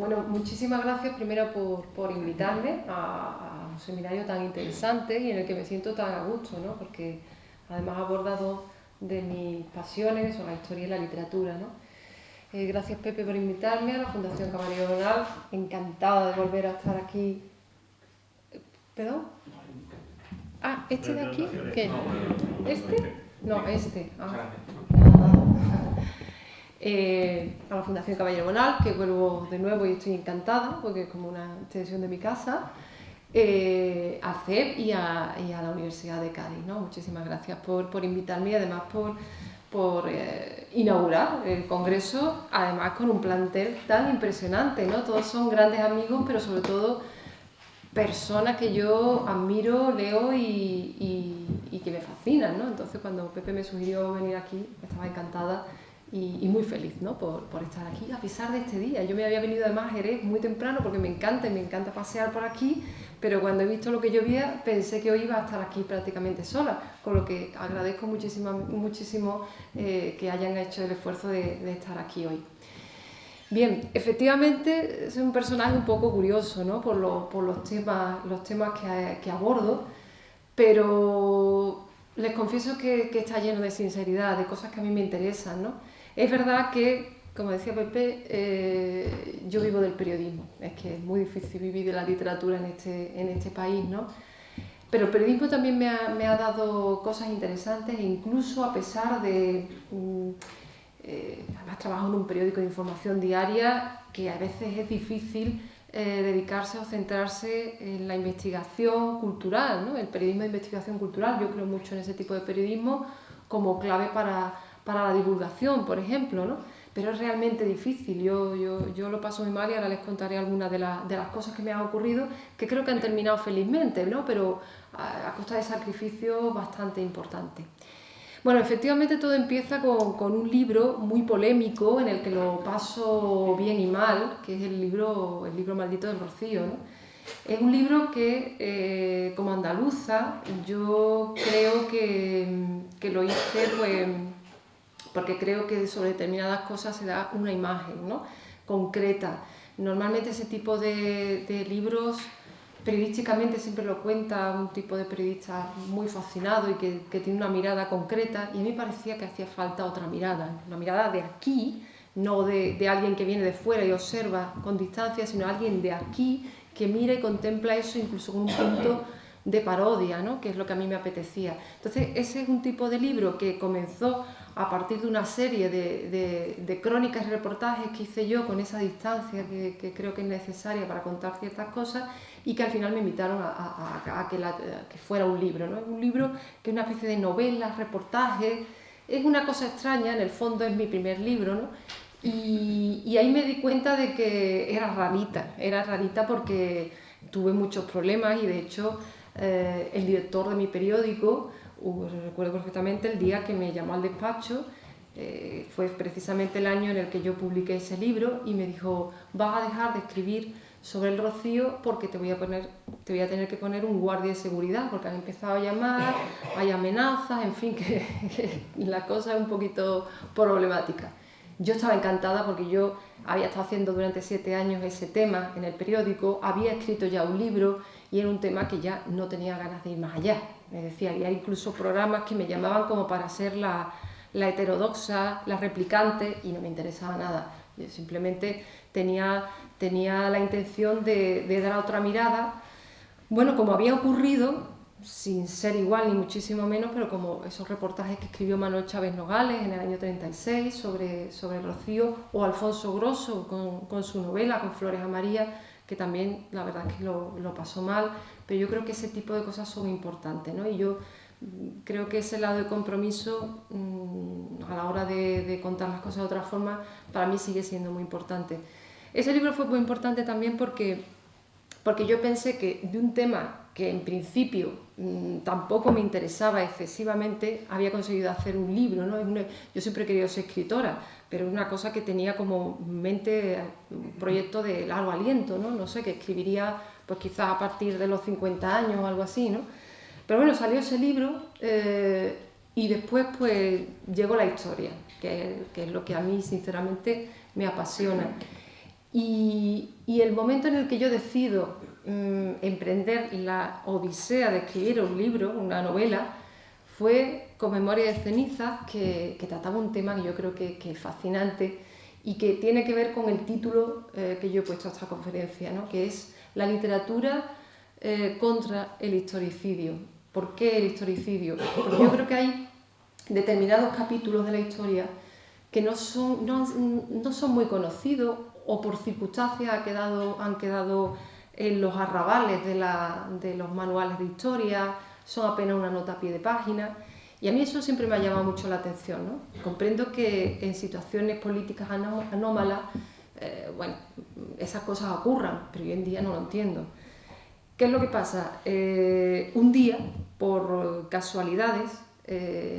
Bueno, muchísimas gracias primero por invitarme a un seminario tan interesante y en el que me siento tan a gusto, ¿no? Porque además aborda dos de mis pasiones, que son la historia y la literatura, ¿no? Gracias, Pepe, por invitarme a la Fundación Camarillo Bonal. Encantada de volver a estar aquí. ¿Perdón? Ah, ¿este de aquí? ¿Qué? ¿Este? No, este. A la Fundación Caballero Bonal, que vuelvo de nuevo y estoy encantada, porque es como una extensión de mi casa, al CEP y a la Universidad de Cádiz, ¿no? Muchísimas gracias por invitarme y además por inaugurar el congreso, además con un plantel tan impresionante, ¿no? Todos son grandes amigos, pero sobre todo personas que yo admiro, leo y que me fascinan, ¿no? Entonces cuando Pepe me sugirió venir aquí, estaba encantada y muy feliz, ¿no? por estar aquí a pesar de este día. Yo me había venido además a Jerez muy temprano porque me encanta pasear por aquí, pero cuando he visto lo que llovía pensé que hoy iba a estar aquí prácticamente sola, con lo que agradezco muchísimo que hayan hecho el esfuerzo de estar aquí hoy. Bien, efectivamente es un personaje un poco curioso, ¿no? por los temas que abordo, pero les confieso que está lleno de sinceridad, de cosas que a mí me interesan, ¿no? Es verdad que, como decía Pepe, yo vivo del periodismo, es que es muy difícil vivir de la literatura en este país, ¿no? Pero el periodismo también me ha dado cosas interesantes, e incluso a pesar de... además trabajo en un periódico de información diaria, que a veces es difícil dedicarse o centrarse en la investigación cultural, ¿no? El periodismo de investigación cultural, yo creo mucho en ese tipo de periodismo como clave para la divulgación, por ejemplo, ¿no? Pero es realmente difícil, yo lo paso muy mal y ahora les contaré algunas de las cosas que me han ocurrido, que creo que han terminado felizmente, ¿no? Pero a costa de sacrificios bastante importantes. Bueno, efectivamente todo empieza con un libro muy polémico en el que lo paso bien y mal, que es el libro maldito del Rocío, ¿no? Es un libro que, como andaluza, yo creo que lo hice pues, porque creo que sobre determinadas cosas se da una imagen, ¿no? Concreta. Normalmente ese tipo de libros periodísticamente siempre lo cuenta un tipo de periodista muy fascinado y que tiene una mirada concreta, y a mí parecía que hacía falta otra mirada, una mirada de aquí, no de alguien que viene de fuera y observa con distancia, sino alguien de aquí que mira y contempla eso incluso con un punto de parodia, ¿no? Que es lo que a mí me apetecía. Entonces ese es un tipo de libro que comenzó a partir de una serie de crónicas y reportajes que hice yo con esa distancia que creo que es necesaria para contar ciertas cosas, y que al final me invitaron a que fuera un libro, ¿no? Es un libro que es una especie de novelas, reportajes, es una cosa extraña, en el fondo es mi primer libro, ¿no? Y ahí me di cuenta de que era rarita porque tuve muchos problemas y de hecho el director de mi periódico, recuerdo perfectamente el día que me llamó al despacho, fue precisamente el año en el que yo publiqué ese libro, y me dijo: vas a dejar de escribir sobre el Rocío porque te voy a tener que poner un guardia de seguridad, porque han empezado a llamar, hay amenazas, en fin, que la cosa es un poquito problemática. Yo estaba encantada porque yo había estado haciendo durante 7 años ese tema en el periódico, había escrito ya un libro y era un tema que ya no tenía ganas de ir más allá. Es decir, había incluso programas que me llamaban como para ser la heterodoxa, la replicante, y no me interesaba nada. Yo simplemente tenía la intención de dar otra mirada. Bueno, como había ocurrido, sin ser igual ni muchísimo menos, pero como esos reportajes que escribió Manuel Chávez Nogales en el año 36 sobre el Rocío, o Alfonso Grosso con su novela, con Flores a María, que también la verdad es que lo pasó mal, pero yo creo que ese tipo de cosas son importantes, ¿no? Y yo creo que ese lado de compromiso a la hora de contar las cosas de otra forma, para mí sigue siendo muy importante. Ese libro fue muy importante también porque yo pensé que de un tema que en principio tampoco me interesaba excesivamente, había conseguido hacer un libro, ¿no? Yo siempre he querido ser escritora, pero es una cosa que tenía como mente, un proyecto de largo aliento, ¿no? No sé, que escribiría pues quizás a partir de los 50 años o algo así, ¿no? Pero bueno, salió ese libro y después pues llegó la historia, que es lo que a mí sinceramente me apasiona. Y Y el momento en el que yo decido emprender la odisea de escribir un libro, una novela, fue Con memoria de cenizas, que trataba un tema que yo creo que es fascinante y que tiene que ver con el título que yo he puesto a esta conferencia, ¿no? Que es la literatura contra el historicidio. ¿Por qué el historicidio? Porque yo creo que hay determinados capítulos de la historia que no son muy conocidos o por circunstancias han quedado en los arrabales de los manuales de historia, son apenas una nota a pie de página. Y a mí eso siempre me ha llamado mucho la atención, ¿no? Comprendo que en situaciones políticas anómalas, bueno, esas cosas ocurran, pero hoy en día no lo entiendo. ¿Qué es lo que pasa? Un día, por casualidades,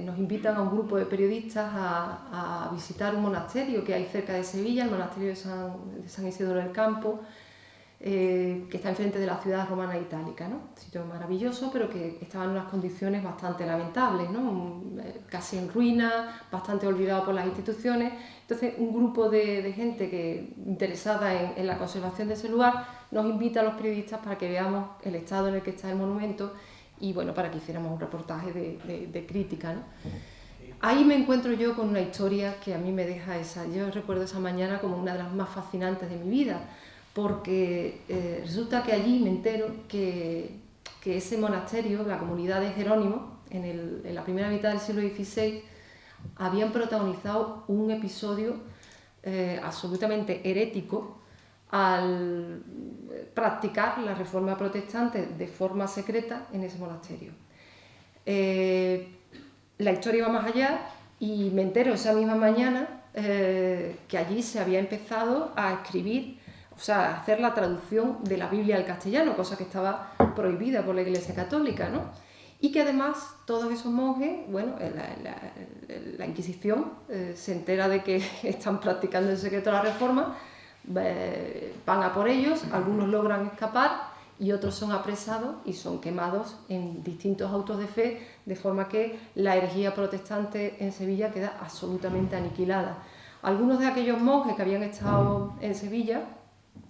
nos invitan a un grupo de periodistas a visitar un monasterio que hay cerca de Sevilla, el monasterio de San Isidoro del Campo, que está enfrente de la ciudad romana itálica, ¿no? Un sitio maravilloso, pero que estaba en unas condiciones bastante lamentables, ¿no? Casi en ruina, bastante olvidado por las instituciones. Entonces, un grupo de gente interesada en la conservación de ese lugar nos invita a los periodistas para que veamos el estado en el que está el monumento y, bueno, para que hiciéramos un reportaje de crítica, ¿no? Ahí me encuentro yo con una historia que a mí me deja yo recuerdo esa mañana como una de las más fascinantes de mi vida, porque resulta que allí me entero que ese monasterio, la comunidad de Jerónimos, en la primera mitad del siglo XVI, habían protagonizado un episodio absolutamente herético al practicar la reforma protestante de forma secreta en ese monasterio. La historia va más allá y me entero esa misma mañana que allí se había empezado a escribir, o sea, a hacer la traducción de la Biblia al castellano, cosa que estaba prohibida por la Iglesia Católica, ¿no? Y que además todos esos monjes, bueno, la Inquisición se entera de que están practicando en secreto la reforma, van a por ellos, algunos logran escapar y otros son apresados y son quemados en distintos autos de fe, de forma que la herejía protestante en Sevilla queda absolutamente aniquilada. Algunos de aquellos monjes que habían estado en Sevilla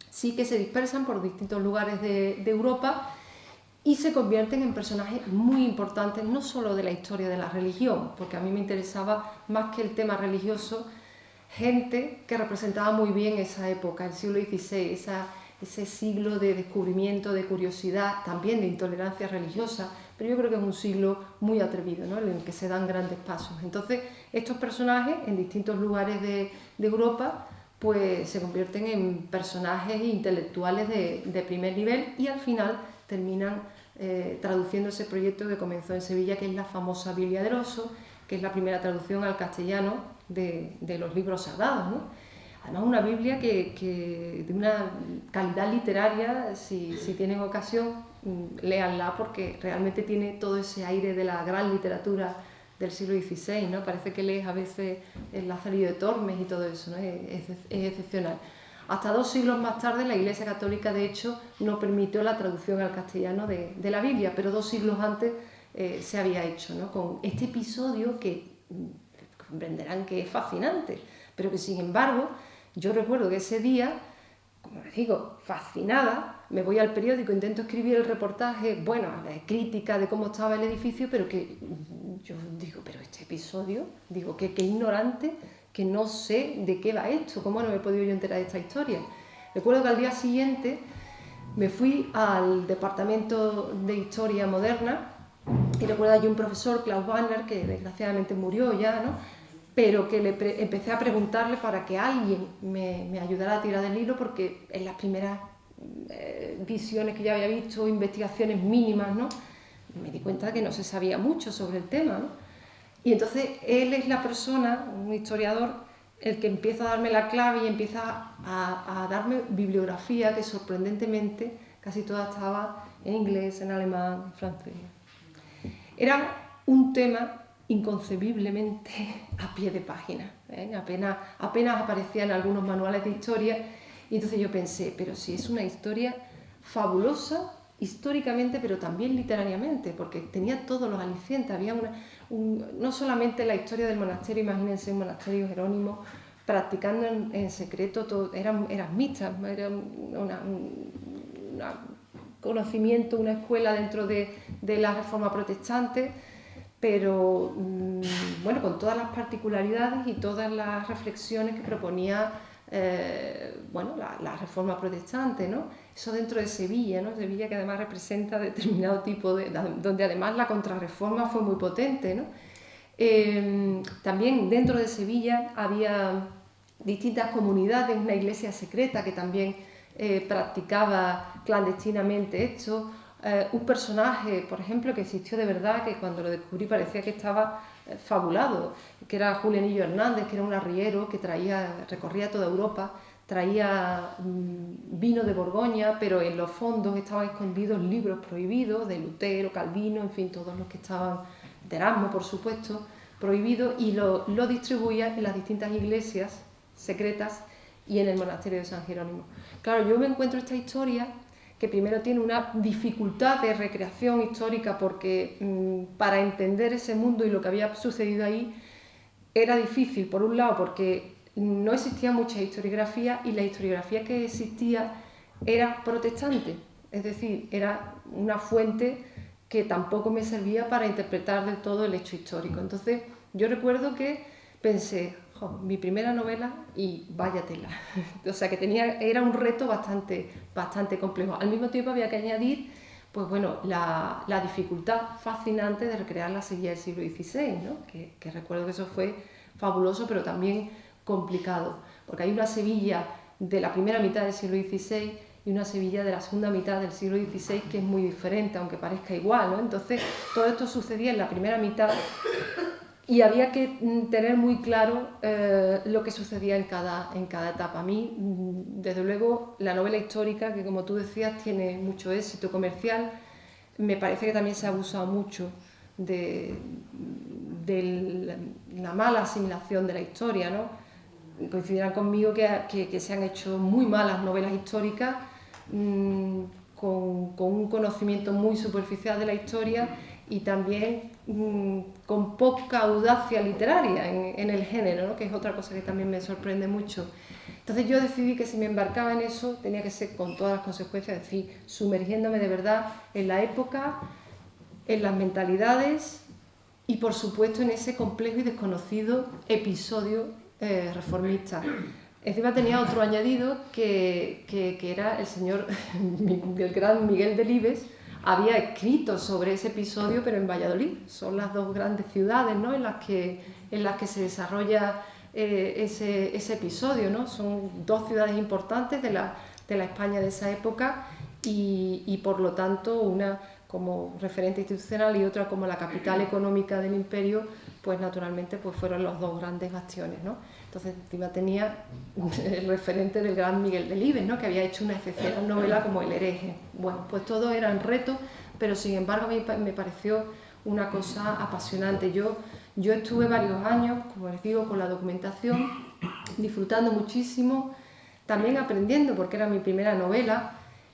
sí que se dispersan por distintos lugares de Europa y se convierten en personajes muy importantes, no solo de la historia de la religión, porque a mí me interesaba más que el tema religioso, gente que representaba muy bien esa época, el siglo XVI, ese siglo de descubrimiento, de curiosidad, también de intolerancia religiosa, pero yo creo que es un siglo muy atrevido, ¿no? En el que se dan grandes pasos. Entonces, estos personajes en distintos lugares de Europa pues se convierten en personajes intelectuales de primer nivel y al final terminan traduciendo ese proyecto que comenzó en Sevilla, que es la famosa Biblia del Oso, que es la primera traducción al castellano de los libros sagrados, ¿no? Además, una Biblia que de una calidad literaria, si tienen ocasión, léanla, porque realmente tiene todo ese aire de la gran literatura del siglo XVI, ¿no? Parece que lees a veces el Lazarillo de Tormes y todo eso, ¿no? Es excepcional. Hasta 2 siglos más tarde la Iglesia Católica, de hecho, no permitió la traducción al castellano de la Biblia, pero 2 siglos antes se había hecho, ¿no? Con este episodio que comprenderán que es fascinante, pero que sin embargo, yo recuerdo que ese día, como les digo, fascinada, me voy al periódico, intento escribir el reportaje, bueno, de crítica de cómo estaba el edificio, pero que yo digo, pero este episodio, digo, qué ignorante, que no sé de qué va esto, cómo no me he podido yo enterar de esta historia. Recuerdo que al día siguiente me fui al departamento de Historia Moderna y recuerdo allí un profesor, Klaus Banner, que desgraciadamente murió ya, ¿no? Pero que empecé a preguntarle para que alguien me ayudara a tirar del hilo, porque en las primeras visiones que ya había visto, investigaciones mínimas, ¿no? Me di cuenta de que no se sabía mucho sobre el tema, ¿no? Y entonces él es la persona, un historiador, el que empieza a darme la clave y empieza a darme bibliografía que sorprendentemente casi toda estaba en inglés, en alemán, en francés. Era un tema inconcebiblemente a pie de página, ¿eh? Apenas aparecía en algunos manuales de historia, y entonces yo pensé, pero si es una historia fabulosa históricamente, pero también literariamente, porque tenía todos los alicientes. Había no solamente la historia del monasterio, imagínense un monasterio Jerónimo, practicando en secreto, todo, eran mixtas, era un conocimiento, una escuela dentro de la Reforma Protestante, pero bueno, con todas las particularidades y todas las reflexiones que proponía bueno, la Reforma Protestante, ¿no? Eso dentro de Sevilla, ¿no? Sevilla, que además representa determinado tipo de... donde además la contrarreforma fue muy potente, ¿no? También dentro de Sevilla había distintas comunidades, una iglesia secreta que también practicaba clandestinamente esto, un personaje, por ejemplo, que existió de verdad, que cuando lo descubrí parecía que estaba fabulado, que era Julianillo Hernández, que era un arriero que recorría toda Europa, traía vino de Borgoña, pero en los fondos estaban escondidos libros prohibidos de Lutero, Calvino, en fin, todos los que estaban, de Erasmo, por supuesto, prohibidos, y lo distribuía en las distintas iglesias secretas y en el monasterio de San Jerónimo. Claro, yo me encuentro esta historia que primero tiene una dificultad de recreación histórica porque para entender ese mundo y lo que había sucedido ahí era difícil, por un lado, porque no existía mucha historiografía y la historiografía que existía era protestante, es decir, era una fuente que tampoco me servía para interpretar del todo el hecho histórico. Entonces, yo recuerdo que pensé, mi primera novela y vaya tela. O sea que era un reto bastante complejo. Al mismo tiempo había que añadir, pues bueno, la dificultad fascinante de recrear la Sevilla del siglo XVI, ¿no? Que recuerdo que eso fue fabuloso, pero también complicado, porque hay una Sevilla de la primera mitad del siglo XVI y una Sevilla de la segunda mitad del siglo XVI que es muy diferente, aunque parezca igual, ¿no? Entonces, todo esto sucedía en la primera mitad y había que tener muy claro lo que sucedía en cada etapa. A mí, desde luego, la novela histórica, que como tú decías, tiene mucho éxito comercial, me parece que también se ha abusado mucho de la mala asimilación de la historia, ¿no? Coincidirán conmigo que se han hecho muy malas novelas históricas con un conocimiento muy superficial de la historia y también con poca audacia literaria en el género, ¿no? Que es otra cosa que también me sorprende mucho. Entonces yo decidí que si me embarcaba en eso tenía que ser con todas las consecuencias, es decir, sumergiéndome de verdad en la época, en las mentalidades y por supuesto en ese complejo y desconocido episodio reformista. Encima tenía otro añadido que era el señor, el gran Miguel Delibes, había escrito sobre ese episodio, pero en Valladolid. Son las dos grandes ciudades, ¿no? en las que se desarrolla ese episodio, ¿no? Son dos ciudades importantes de la España de esa época y por lo tanto una como referente institucional y otra como la capital económica del imperio, pues naturalmente pues fueron los dos grandes bastiones, ¿no? Entonces encima tenía el referente del gran Miguel Delibes, ¿no? Que había hecho una excepcional novela como El hereje. Bueno, pues todo eran retos, pero sin embargo a mí me pareció una cosa apasionante. Yo estuve varios años, como les digo, con la documentación, disfrutando muchísimo, también aprendiendo, porque era mi primera novela.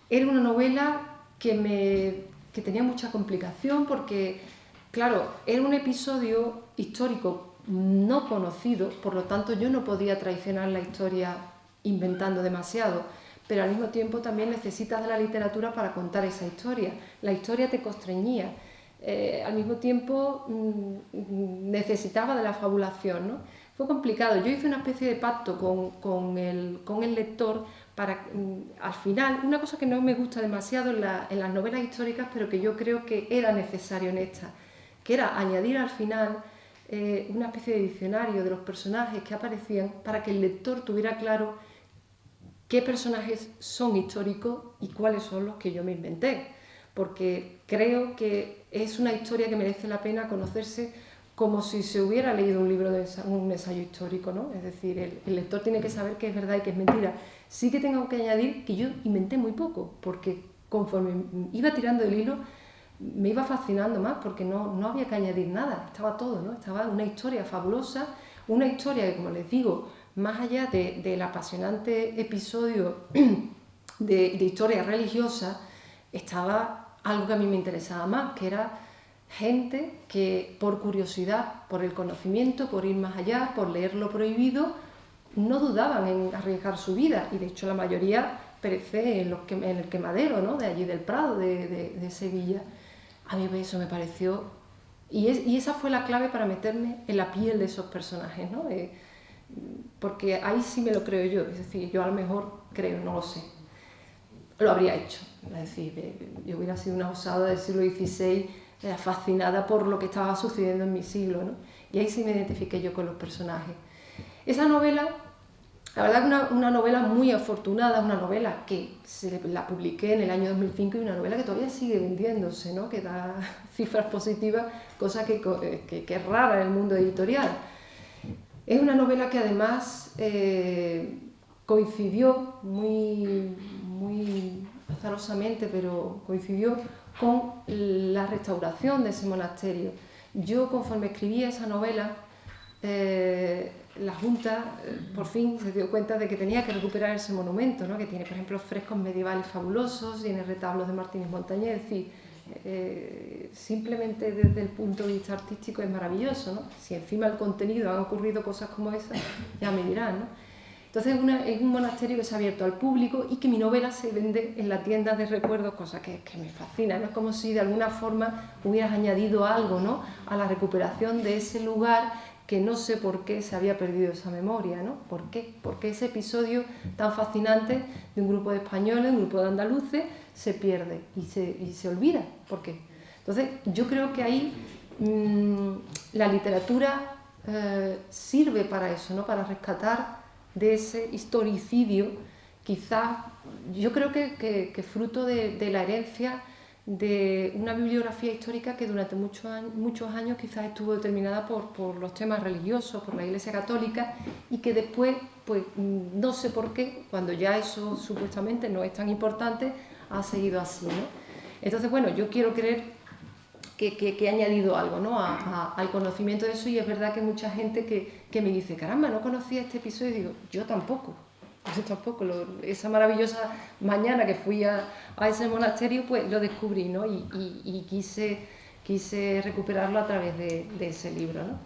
Era una novela que tenía mucha complicación porque, claro, era un episodio histórico no conocido, por lo tanto yo no podía traicionar la historia inventando demasiado, pero al mismo tiempo también necesitas de la literatura para contar esa historia. La historia te constreñía, al mismo tiempo necesitaba de la fabulación, ¿no? Fue complicado. Yo hice una especie de pacto con el lector para, al final, una cosa que no me gusta demasiado en las novelas históricas, pero que yo creo que era necesario en esta, que era añadir al final una especie de diccionario de los personajes que aparecían para que el lector tuviera claro qué personajes son históricos y cuáles son los que yo me inventé, porque creo que es una historia que merece la pena conocerse como si se hubiera leído un libro de un ensayo histórico, ¿no? Es decir, el lector tiene que saber qué es verdad y qué es mentira. Sí que tengo que añadir que yo inventé muy poco, porque conforme iba tirando el hilo me iba fascinando más, porque no había que añadir nada, estaba todo, ¿no? Estaba una historia fabulosa, una historia que, como les digo, más allá del apasionante episodio de historia religiosa, estaba algo que a mí me interesaba más, que era gente que por curiosidad, por el conocimiento, por ir más allá, por leer lo prohibido, no dudaban en arriesgar su vida, y de hecho la mayoría perece en el quemadero, ¿no? De allí del Prado, de Sevilla. A mí eso me pareció... Y esa fue la clave para meterme en la piel de esos personajes, ¿no? Porque ahí sí me lo creo yo, es decir, yo a lo mejor creo, no lo sé, lo habría hecho. Es decir, yo hubiera sido una osada del siglo XVI, fascinada por lo que estaba sucediendo en mi siglo, ¿no? Y ahí sí me identifiqué yo con los personajes. Esa novela, la verdad que una novela muy afortunada, una novela que la publiqué en el año 2005 y una novela que todavía sigue vendiéndose, ¿no? Que da cifras positivas, cosa que es rara en el mundo editorial. Es una novela que además coincidió muy azarosamente, pero coincidió con la restauración de ese monasterio. Yo, conforme escribía esa novela, la Junta por fin se dio cuenta de que tenía que recuperar ese monumento, ¿no? Que tiene, por ejemplo, frescos medievales fabulosos, tiene retablos de Martínez Montañés, es decir, simplemente desde el punto de vista artístico es maravilloso, ¿no? Si encima el contenido han ocurrido cosas como esas, ya me dirán, ¿no? Entonces es un monasterio que se ha abierto al público y que mi novela se vende en la tienda de recuerdos, cosa que me fascina, ¿no? Es como si de alguna forma hubieras añadido algo, ¿no? A la recuperación de ese lugar que no sé por qué se había perdido esa memoria, ¿no? ¿Por qué? Porque ese episodio tan fascinante de un grupo de españoles, un grupo de andaluces, se pierde y se olvida. ¿Por qué? Entonces yo creo que ahí la literatura sirve para eso, ¿no? Para rescatar de ese historicidio, quizás, yo creo que fruto de la herencia de una bibliografía histórica que durante muchos años quizás estuvo determinada por los temas religiosos, por la Iglesia Católica, y que después, pues no sé por qué, cuando ya eso supuestamente no es tan importante, ha seguido así, ¿no? Entonces, bueno, yo quiero creer que he añadido algo, ¿no? al conocimiento de eso, y es verdad que mucha gente que me dice, caramba, no conocía este episodio, y digo, yo tampoco. Esa maravillosa mañana que fui a ese monasterio, pues lo descubrí, ¿no? Y quise recuperarlo a través de ese libro, ¿no?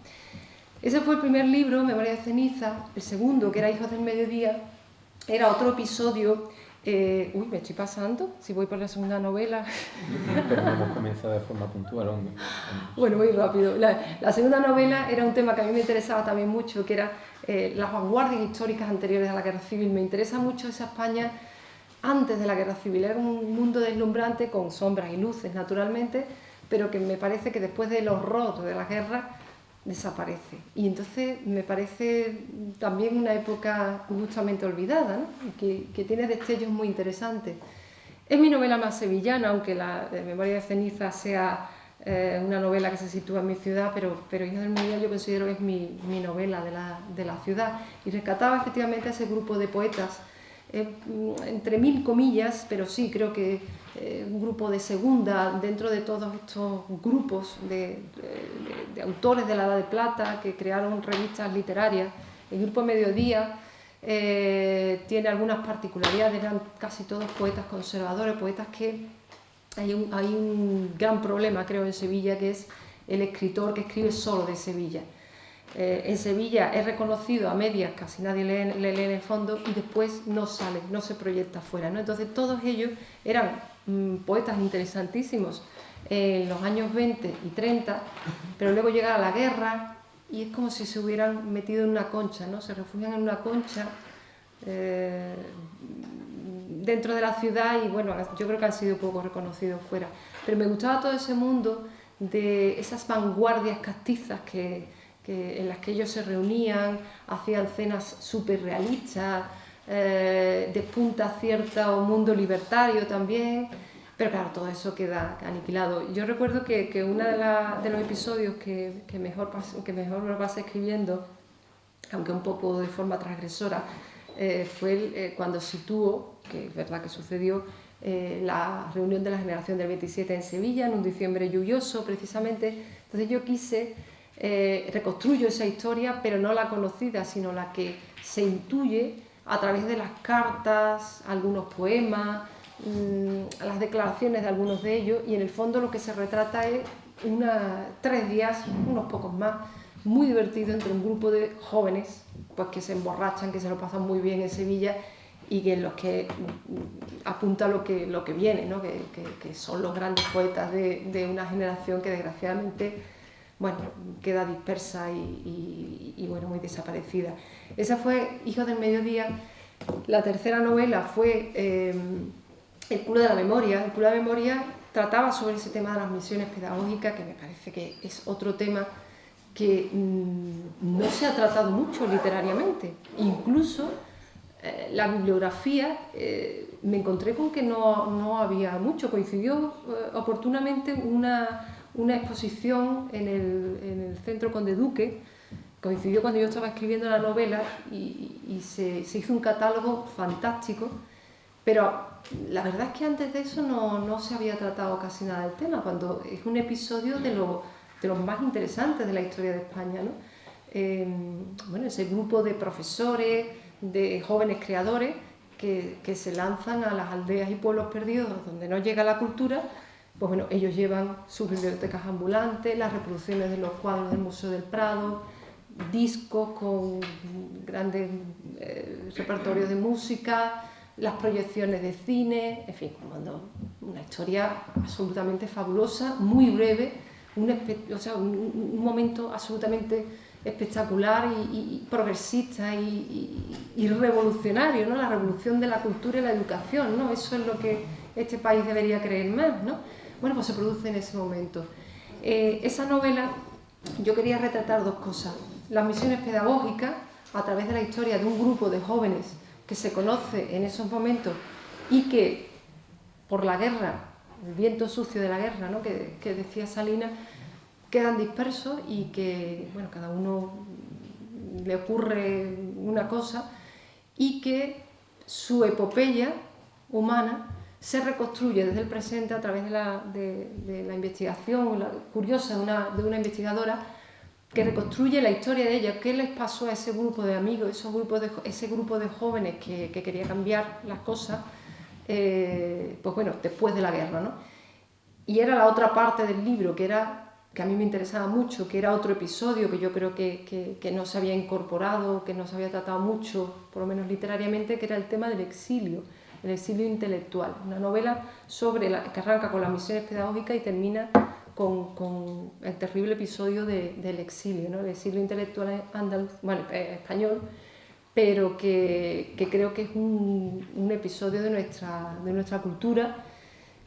Ese fue el primer libro, Memoria de ceniza. El segundo, que era Hijos del mediodía, era otro episodio. Me estoy pasando, si voy por la segunda novela. Pero no hemos comenzado de forma puntual. Bueno, muy rápido. La segunda novela era un tema que a mí me interesaba también mucho, que era las vanguardias históricas anteriores a la Guerra Civil. Me interesa mucho esa España antes de la Guerra Civil. Era un mundo deslumbrante con sombras y luces, naturalmente, pero que me parece que después del horror de la guerra desaparece. Y entonces me parece también una época justamente olvidada, ¿no? que tiene destellos muy interesantes. Es mi novela más sevillana, aunque la de Memoria de ceniza sea una novela que se sitúa en mi ciudad, pero Hijos del mediodía yo considero que es mi novela de la ciudad, y rescataba efectivamente a ese grupo de poetas, entre mil comillas, pero sí, creo que un grupo de segunda dentro de todos estos grupos de autores de la Edad de Plata que crearon revistas literarias. El grupo Mediodía tiene algunas particularidades, eran casi todos poetas conservadores, poetas que hay un gran problema, creo, en Sevilla, que es el escritor que escribe solo de Sevilla. En Sevilla es reconocido a medias, casi nadie le lee en el fondo, y después no sale, no se proyecta afuera, ¿no? Entonces todos ellos eran poetas interesantísimos en los años 20 y 30, pero luego llega la guerra y es como si se hubieran metido en una concha, ¿no? Se refugian en una concha dentro de la ciudad, y bueno, yo creo que han sido poco reconocidos fuera. Pero me gustaba todo ese mundo de esas vanguardias castizas en las que ellos se reunían, hacían cenas súper realistas, despunta cierto mundo libertario también, pero claro, todo eso queda aniquilado. Yo recuerdo que uno de los episodios que mejor me lo pasé escribiendo, aunque un poco de forma transgresora, fue cuando situó, que es verdad que sucedió, la reunión de la generación del 27 en Sevilla, en un diciembre lluvioso precisamente. Entonces yo reconstruyo esa historia, pero no la conocida, sino la que se intuye a través de las cartas, algunos poemas, las declaraciones de algunos de ellos, y en el fondo lo que se retrata es 3 días, unos pocos más, muy divertido entre un grupo de jóvenes pues que se emborrachan, que se lo pasan muy bien en Sevilla y que en los que apunta lo que viene, ¿no? que son los grandes poetas de una generación que desgraciadamente bueno, queda dispersa y bueno, muy desaparecida. Esa fue Hijos del Mediodía. La tercera novela fue El culo de la memoria. El culo de la memoria trataba sobre ese tema de las misiones pedagógicas, que me parece que es otro tema que no se ha tratado mucho literariamente. Incluso la bibliografía, me encontré con que no había mucho. Coincidió oportunamente una exposición en el Centro Conde Duque, coincidió cuando yo estaba escribiendo la novela y se hizo un catálogo fantástico, pero la verdad es que antes de eso no se había tratado casi nada del tema, cuando es un episodio de los más interesantes de la historia de España, ¿no? Bueno, ese grupo de profesores, de jóvenes creadores que se lanzan a las aldeas y pueblos perdidos donde no llega la cultura. Pues bueno, ellos llevan sus bibliotecas ambulantes, las reproducciones de los cuadros del Museo del Prado, discos con grandes repertorios de música, las proyecciones de cine, en fin, una historia absolutamente fabulosa, muy breve, un momento absolutamente espectacular y progresista y revolucionario, ¿no? La revolución de la cultura y la educación, ¿no? Eso es lo que este país debería creer más, ¿no? Bueno, pues se produce en ese momento. Esa novela, yo quería retratar dos cosas. Las misiones pedagógicas, a través de la historia de un grupo de jóvenes que se conoce en esos momentos y que, por la guerra, el viento sucio de la guerra, ¿no? que decía Salinas, quedan dispersos y que, bueno, cada uno le ocurre una cosa y que su epopeya humana se reconstruye desde el presente a través de la investigación curiosa de una investigadora que reconstruye la historia de ella, qué les pasó a ese grupo de amigos, ese grupo de jóvenes que quería cambiar las cosas, pues bueno, después de la guerra, ¿no? Y era la otra parte del libro que a mí me interesaba mucho, que era otro episodio que yo creo que no se había incorporado, que no se había tratado mucho, por lo menos literariamente, que era el tema del exilio, el exilio intelectual. Una novela que arranca con las misiones pedagógicas y termina con el terrible episodio del exilio, ¿no? El exilio intelectual español, pero que creo que es un episodio de nuestra cultura,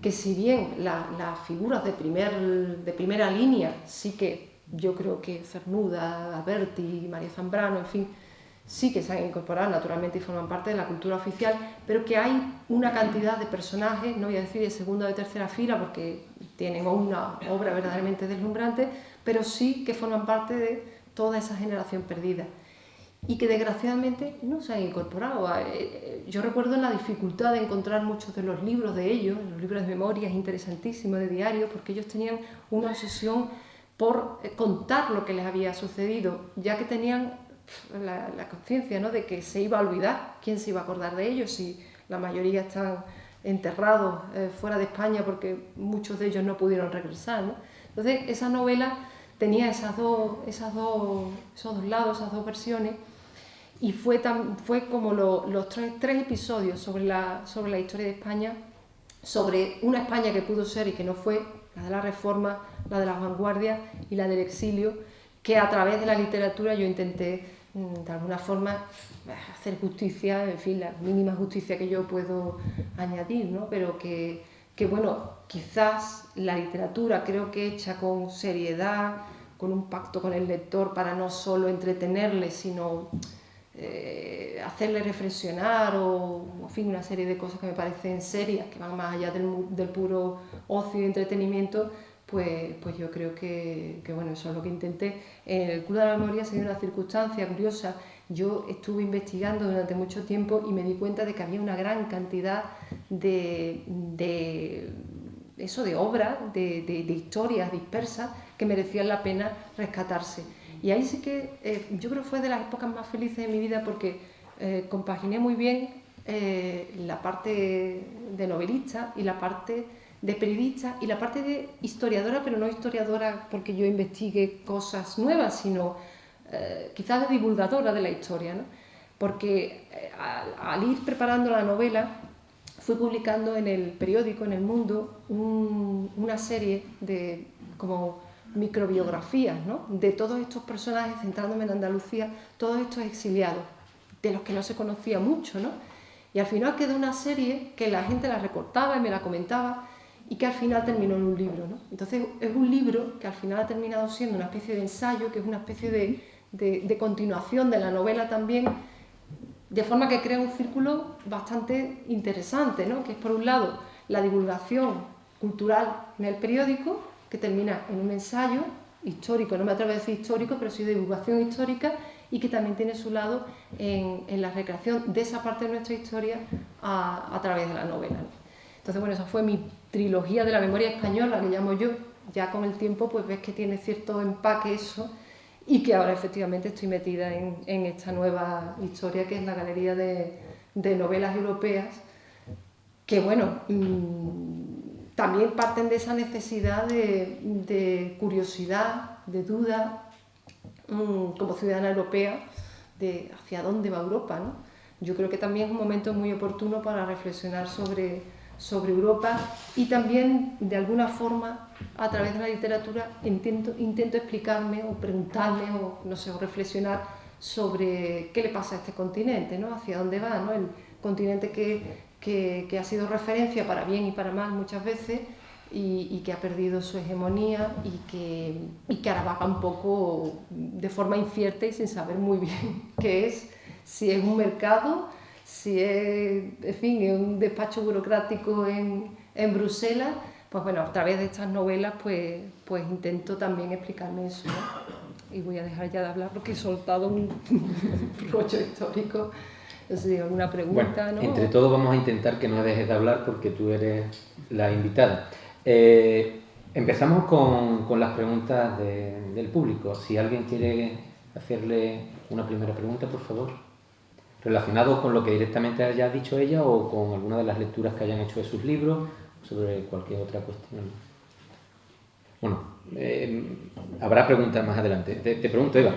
que si bien las figuras de primera línea sí que yo creo que Cernuda, Alberti, María Zambrano, en fin, sí que se han incorporado naturalmente y forman parte de la cultura oficial, pero que hay una cantidad de personajes, no voy a decir de segunda o de tercera fila porque tienen una obra verdaderamente deslumbrante, pero sí que forman parte de toda esa generación perdida y que desgraciadamente no se han incorporado. Yo recuerdo la dificultad de encontrar muchos de los libros de ellos, los libros de memorias interesantísimos, de diarios, porque ellos tenían una obsesión por contar lo que les había sucedido, ya que tenían la conciencia, ¿no?, de que se iba a olvidar. ¿Quién se iba a acordar de ellos si la mayoría están enterrados fuera de España porque muchos de ellos no pudieron regresar, ¿no? Entonces esa novela tenía esos dos lados, esas dos versiones, y fue como los tres episodios sobre la historia de España, sobre una España que pudo ser y que no fue, la de la Reforma, la de las vanguardias y la del exilio, que a través de la literatura yo intenté de alguna forma hacer justicia, en fin, la mínima justicia que yo puedo añadir, ¿no? Pero que bueno, quizás la literatura, creo que hecha con seriedad, con un pacto con el lector para no solo entretenerle, sino hacerle reflexionar o, en fin, una serie de cosas que me parecen serias, que van más allá del puro ocio y entretenimiento, pues yo creo que bueno, eso es lo que intenté. En el Club de la Memoria se dio una circunstancia curiosa. Yo estuve investigando durante mucho tiempo y me di cuenta de que había una gran cantidad de obras, de historias dispersas que merecían la pena rescatarse. Y ahí sí que yo creo que fue de las épocas más felices de mi vida porque compaginé muy bien la parte de novelista y la parte de periodista y la parte de historiadora, pero no historiadora porque yo investigue cosas nuevas, sino quizás de divulgadora de la historia, ¿no? Porque al ir preparando la novela, fui publicando en el periódico, en El Mundo, una serie de como microbiografías, ¿no? De todos estos personajes, centrándome en Andalucía, todos estos exiliados, de los que no se conocía mucho, ¿no? Y al final quedó una serie que la gente la recortaba y me la comentaba y que al final terminó en un libro, ¿no? Entonces es un libro que al final ha terminado siendo una especie de ensayo, que es una especie de continuación de la novela también, de forma que crea un círculo bastante interesante, ¿no? Que es por un lado la divulgación cultural en el periódico, que termina en un ensayo histórico, no me atrevo a decir histórico, pero sí de divulgación histórica, y que también tiene su lado en la recreación de esa parte de nuestra historia a través de la novela, ¿no? Entonces, bueno, esa fue mi trilogía de la memoria española, que llamo yo. Ya con el tiempo pues ves que tiene cierto empaque eso, y que ahora efectivamente estoy metida en esta nueva historia que es la Galería de Novelas Europeas, que bueno, también parten de esa necesidad de curiosidad, de duda, como ciudadana europea, de hacia dónde va Europa, ¿no? Yo creo que también es un momento muy oportuno para reflexionar sobre Europa, y también de alguna forma a través de la literatura intento explicarme o preguntarme o no sé, o reflexionar sobre qué le pasa a este continente, ¿no? Hacia dónde va, ¿no? El continente que ha sido referencia para bien y para mal muchas veces, y que ha perdido su hegemonía y que ahora vaga un poco de forma incierta y sin saber muy bien qué es, si es un mercado, si es, en fin, es un despacho burocrático en Bruselas. Pues bueno, a través de estas novelas pues intento también explicarme eso, ¿no? Y voy a dejar ya de hablar porque he soltado un rollo histórico. No sé si hay alguna pregunta, bueno, ¿no? Entre todos vamos a intentar que no dejes de hablar porque tú eres la invitada. Empezamos con las preguntas del público. Si alguien quiere hacerle una primera pregunta, por favor. Relacionado con lo que directamente haya dicho ella o con alguna de las lecturas que hayan hecho de sus libros, sobre cualquier otra cuestión. Bueno, habrá preguntas más adelante. Te pregunto, Eva.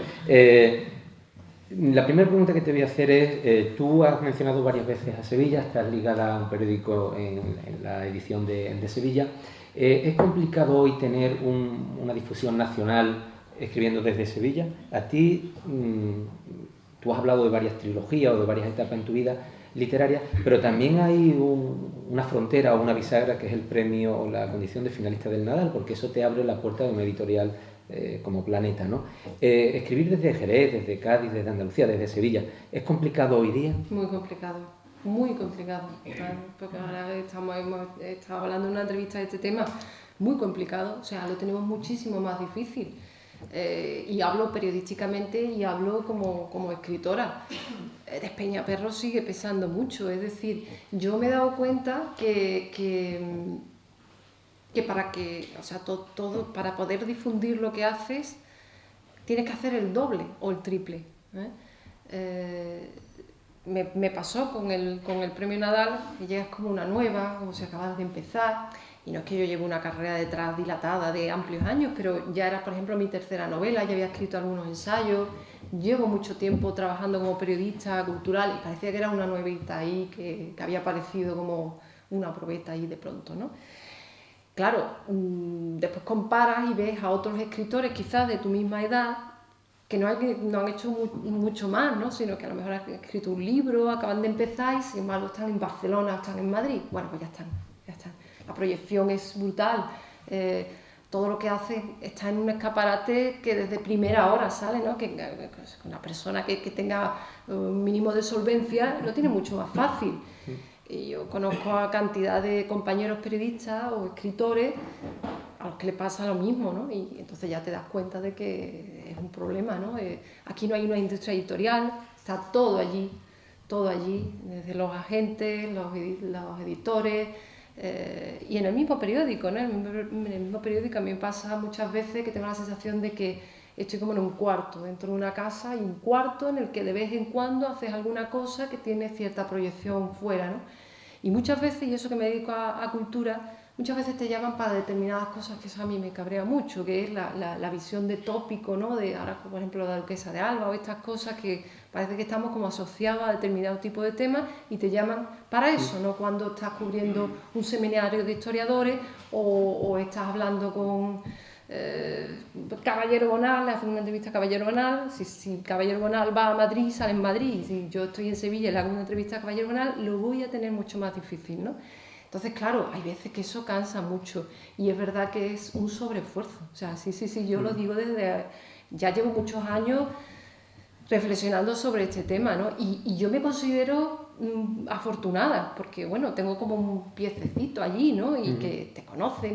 La primera pregunta que te voy a hacer es, tú has mencionado varias veces a Sevilla, estás ligada a un periódico en la edición de Sevilla. ¿Es complicado hoy tener una difusión nacional escribiendo desde Sevilla? A ti, tú has hablado de varias trilogías o de varias etapas en tu vida literaria, pero también hay una frontera o una bisagra que es el premio o la condición de finalista del Nadal, porque eso te abre la puerta de una editorial como Planeta, ¿no? Escribir desde Jerez, desde Cádiz, desde Andalucía, desde Sevilla, ¿es complicado hoy día? Muy complicado, muy complicado. Claro, porque ahora hemos estado hablando en una entrevista de este tema, muy complicado, o sea, lo tenemos muchísimo más difícil. Y hablo periodísticamente y hablo como escritora. Despeñaperros sigue pesando mucho, es decir, yo me he dado cuenta que o sea, todo, para poder difundir lo que haces, tienes que hacer el doble o el triple, ¿eh? Me pasó con el premio Nadal, que llegas como una nueva, como si acabas de empezar, y no es que yo lleve una carrera detrás dilatada de amplios años, pero ya era, por ejemplo, mi tercera novela, ya había escrito algunos ensayos, llevo mucho tiempo trabajando como periodista cultural y parecía que era una nuevita ahí, que había aparecido como una probeta ahí de pronto, ¿no? Claro, después comparas y ves a otros escritores quizás de tu misma edad que no han hecho mucho más, ¿no? Sino que a lo mejor han escrito un libro, acaban de empezar y sin embargo están en Barcelona, están en Madrid. Bueno, pues ya están. La proyección es brutal. Todo lo que hacen está en un escaparate que desde primera hora sale, ¿no? Que una persona que tenga un mínimo de solvencia lo tiene mucho más fácil. Y yo conozco a cantidad de compañeros periodistas o escritores a los que le pasa lo mismo, ¿no? Y entonces ya te das cuenta de que es un problema, ¿no? Aquí no hay una industria editorial, está todo allí, desde los agentes, los editores, y en el mismo periódico, ¿no? En el mismo periódico a mí me pasa muchas veces que tengo la sensación de que estoy como en un cuarto, dentro de una casa, y un cuarto en el que de vez en cuando haces alguna cosa que tiene cierta proyección fuera, ¿no? Y muchas veces, y eso que me dedico a cultura, muchas veces te llaman para determinadas cosas que eso a mí me cabrea mucho, que es la visión de tópico, ¿no? De ahora, por ejemplo, la duquesa de Alba o estas cosas que parece que estamos como asociados a determinado tipo de temas y te llaman para eso, ¿no? Cuando estás cubriendo un seminario de historiadores o estás hablando con Caballero Bonal, le hacen una entrevista a Caballero Bonal, si Caballero Bonal va a Madrid, sale en Madrid, si yo estoy en Sevilla y le hago una entrevista a Caballero Bonal, lo voy a tener mucho más difícil, ¿no? Entonces, claro, hay veces que eso cansa mucho y es verdad que es un sobreesfuerzo, o sea, sí, yo lo digo desde, ya llevo muchos años reflexionando sobre este tema, ¿no? Y yo me considero afortunada, porque bueno, tengo como un piececito allí, ¿no? Y que te conoce,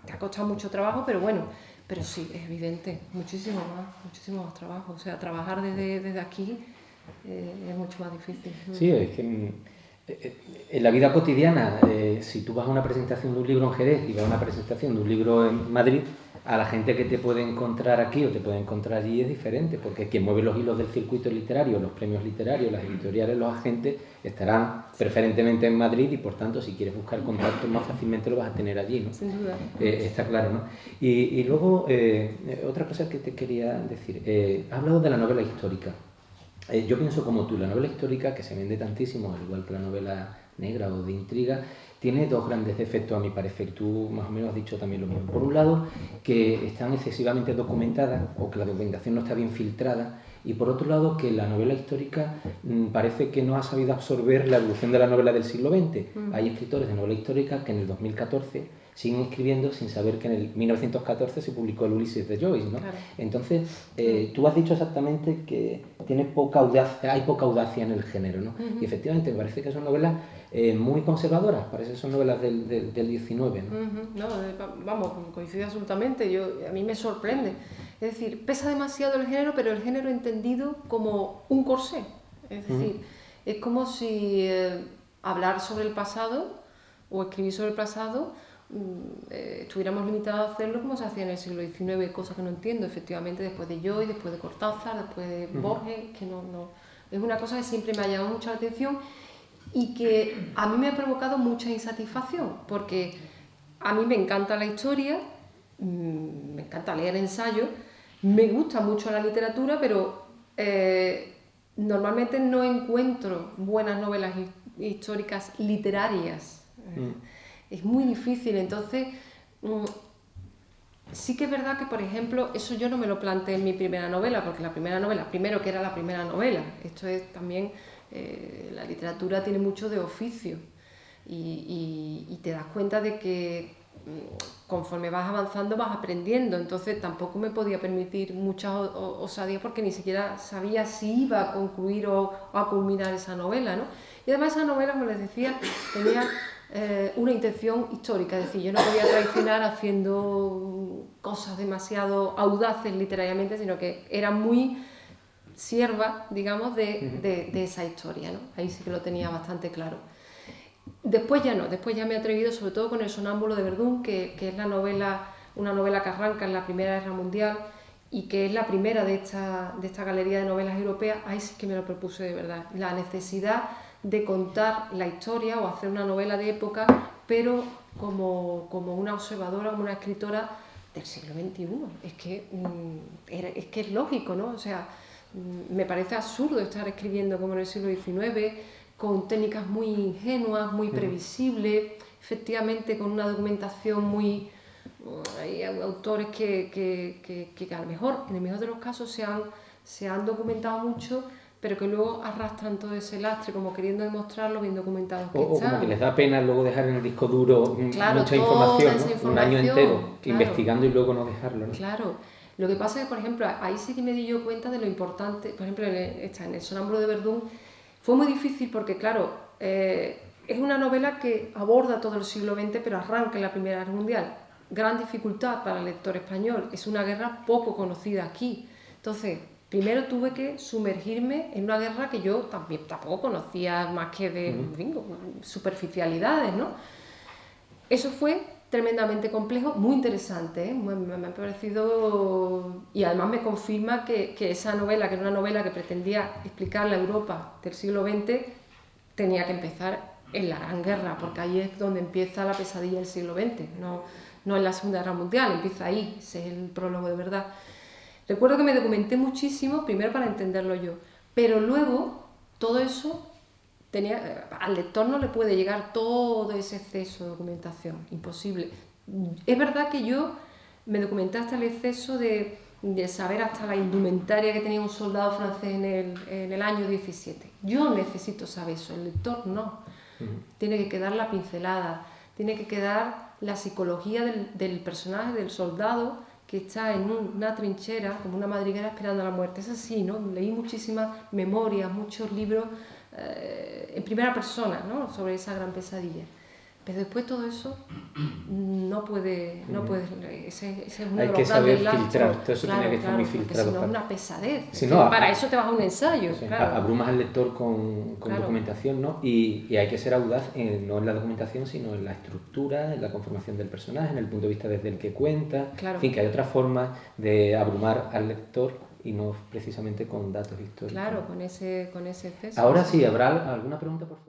te ha costado mucho trabajo, pero bueno, pero sí, es evidente, muchísimo más trabajo. O sea, trabajar desde aquí es mucho más difícil. Sí, es que en la vida cotidiana, si tú vas a una presentación de un libro en Jerez y vas a una presentación de un libro en Madrid, a la gente que te puede encontrar aquí o te puede encontrar allí es diferente, porque quien mueve los hilos del circuito literario, los premios literarios, las editoriales, los agentes, estarán preferentemente en Madrid y por tanto si quieres buscar contactos más fácilmente lo vas a tener allí, ¿no? Sin duda. Está claro, ¿no? Y luego, otra cosa que te quería decir, has hablado de la novela histórica. Yo pienso como tú, la novela histórica, que se vende tantísimo, al igual que la novela negra o de intriga, tiene dos grandes defectos a mi parecer. Tú más o menos has dicho también lo mismo. Por un lado, que están excesivamente documentadas o que la documentación no está bien filtrada. Y por otro lado, que la novela histórica parece que no ha sabido absorber la evolución de la novela del siglo XX. Hay escritores de novela histórica que en el 2014 siguen escribiendo sin saber que en el 1914 se publicó el Ulises de Joyce, ¿no? Claro. Entonces, tú has dicho exactamente que hay poca audacia en el género, ¿no? Y efectivamente me parece que son novelas muy conservadoras, parece que son novelas del 19, ¿no? No, vamos, coincide absolutamente, a mí me sorprende. Es decir, pesa demasiado el género, pero el género entendido como un corsé. Es decir, es como si hablar sobre el pasado o escribir sobre el pasado estuviéramos limitados a hacerlo como se hacía en el siglo XIX, cosa que no entiendo, efectivamente, después de Joyce, después de Cortázar, después de Borges, que no, es una cosa que siempre me ha llamado mucho la atención y que a mí me ha provocado mucha insatisfacción, porque a mí me encanta la historia, me encanta leer ensayos, me gusta mucho la literatura, pero normalmente no encuentro buenas novelas históricas literarias. Es muy difícil, entonces sí que es verdad que, por ejemplo, eso yo no me lo planteé en mi primera novela, porque la primera novela, primero que era la primera novela, esto es también, la literatura tiene mucho de oficio y te das cuenta de que conforme vas avanzando vas aprendiendo, entonces tampoco me podía permitir muchas osadías porque ni siquiera sabía si iba a concluir o a culminar esa novela, ¿no? Y además esa novela, como les decía, tenía una intención histórica, es decir, yo no podía traicionar haciendo cosas demasiado audaces literariamente, sino que era muy sierva, digamos, de esa historia, ¿no? Ahí sí que lo tenía bastante claro. Después ya no, después ya me he atrevido, sobre todo con El sonámbulo de Verdún, que es una novela que arranca en la Primera Guerra Mundial y que es la primera de esta galería de novelas europeas. Ahí sí que me lo propuse de verdad, la necesidad de contar la historia o hacer una novela de época, pero como una observadora, como una escritora del siglo XXI. Es que es lógico, ¿no? O sea, me parece absurdo estar escribiendo como en el siglo XIX, con técnicas muy ingenuas, muy previsibles, efectivamente con una documentación muy... Hay autores que a lo mejor, en el mejor de los casos, se han documentado mucho, pero que luego arrastran todo ese lastre, como queriendo demostrar lo bien documentados que están. O como que les da pena luego dejar en el disco duro claro, mucha información, ¿no? información, un año entero claro, investigando y luego no dejarlo, ¿no? Claro. Lo que pasa es que, por ejemplo, ahí sí que me di yo cuenta de lo importante, por ejemplo, en El sonámbulo de Verdún, fue muy difícil porque, claro, es una novela que aborda todo el siglo XX, pero arranca en la Primera Guerra Mundial. Gran dificultad para el lector español, es una guerra poco conocida aquí. Entonces, primero tuve que sumergirme en una guerra que yo tampoco conocía más que de superficialidades, ¿no? Eso fue tremendamente complejo, muy interesante, ¿eh? Me ha parecido, y además me confirma que esa novela, que era una novela que pretendía explicar la Europa del siglo XX, tenía que empezar en la Gran Guerra, porque ahí es donde empieza la pesadilla del siglo XX, no en la Segunda Guerra Mundial, empieza ahí, ese es el prólogo de verdad. Recuerdo que me documenté muchísimo, primero para entenderlo yo, pero luego todo eso al lector no le puede llegar todo ese exceso de documentación, imposible. Es verdad que yo me documenté hasta el exceso de saber hasta la indumentaria que tenía un soldado francés en el año 17. Yo necesito saber eso, el lector no. Tiene que quedar la pincelada, tiene que quedar la psicología del personaje, del soldado, que está en una trinchera, como una madriguera esperando a la muerte. Es así, ¿no? Leí muchísimas memorias, muchos libros en primera persona, ¿no? Sobre esa gran pesadilla. Pero después todo eso no puede ese es uno hay de que los saber grandes filtrar, lastres. todo eso tiene que estar muy filtrado. Si no es una pesadez. Si no, para eso te vas a un ensayo. Sí, claro. Abrumas al lector con documentación, ¿no? Y hay que ser audaz no en la documentación, sino en la estructura, en la conformación del personaje, en el punto de vista desde el que cuenta. Claro. En fin, que hay otras formas de abrumar al lector y no precisamente con datos históricos. Claro, con ese exceso. Ahora sí, ¿habrá alguna pregunta, por favor?